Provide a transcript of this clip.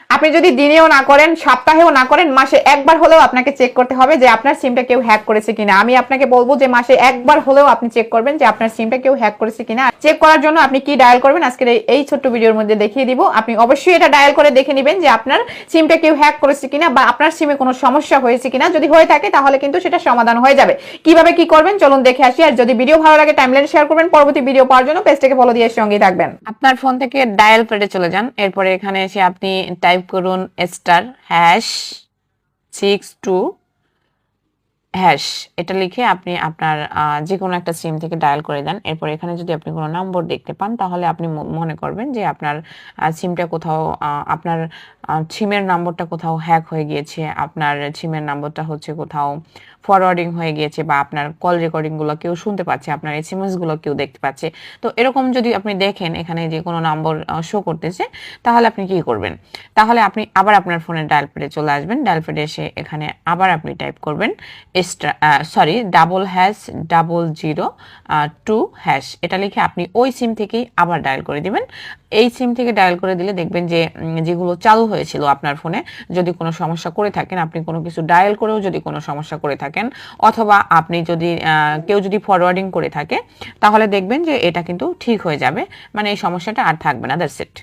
আপনি যদি দিনেও না করেন, সপ্তাহেও না করেন, মাসে একবার হলেও আপনাকে চেক করতে হবে যে আপনার সিমটা কেউ হ্যাক করেছে কিনা। আমি আপনাকে বলবো যে মাসে একবার হলেও আপনি চেক করবেন যে আপনার সিমটা কেউ হ্যাক করেছে কিনা। চেক করার জন্য আপনি কি ডায়াল করবেন আজকের এই ছোট্ট ভিডিওর মধ্যে দেখিয়ে দিব। আপনি অবশ্যই এটা ডায়াল করে দেখে নেবেন যে আপনার সিমটা কেউ হ্যাক করেছে কিনা বা আপনার সিমে কোনো সমস্যা হয়েছে কিনা। যদি হয়ে থাকে তাহলে কিন্তু সেটা সমাধান হয়ে যাবে। কিভাবে কি করবেন চলুন দেখে আসি। আর যদি ভিডিও ভালো লাগে টাইমলাইনে শেয়ার করবেন। পরবর্তী ভিডিও পাওয়ার জন্য পেজটাকে ফলো দিয়ে সঙ্গেই থাকবেন। আপনার ফোন থেকে ডায়াল প্যাডে চলে যান, এরপরে এখানে এসে আপনি টাইপ করুন *62# এটা লিখে আপনি আপনার যে কোনো একটা সিম থেকে ডায়াল করে দেন। এরপর এখানে যদি আপনি কোনো নম্বর দেখতে পান তাহলে আপনি মনে করবেন যে আপনার সিমটা কোথাও আপনার সিমের নম্বরটা কোথাও হ্যাক হয়ে গিয়েছে, আপনার সিমের নম্বরটা হচ্ছে কোথাও ফরওয়ার্ডিং হয়ে গিয়েছে বা আপনার কল রেকর্ডিংগুলো কেউ শুনতে পাচ্ছে, আপনার এসএমএসগুলো কেউ দেখতে পাচ্ছে। তো এরকম যদি আপনি দেখেন এখানে যে কোনো নম্বর শো করতেছে তাহলে আপনি কি করবেন? তাহলে আপনি আবার আপনার ফোনের ডায়াল প্যাডে চলে আসবেন। ডায়াল প্যাডে এসে এখানে আবার আপনি টাইপ করবেন *0002# এটা লিখে আপনি ওই সিম থেকেই আবার ডায়াল করে দিবেন। এই সিম থেকে ডায়াল করে দিলে দেখবেন যে যেগুলো চালু হয়েছিল আপনার ফোনে, যদি কোনো সমস্যা করে থাকেন, আপনি কোনো কিছু ডায়াল করেও যদি কোনো সমস্যা করে থাকেন, অথবা আপনি যদি কেউ যদি ফরওয়ার্ডিং করে থাকে, তাহলে দেখবেন যে এটা কিন্তু ঠিক হয়ে যাবে, মানে এই সমস্যাটা আর থাকবে না। That's it.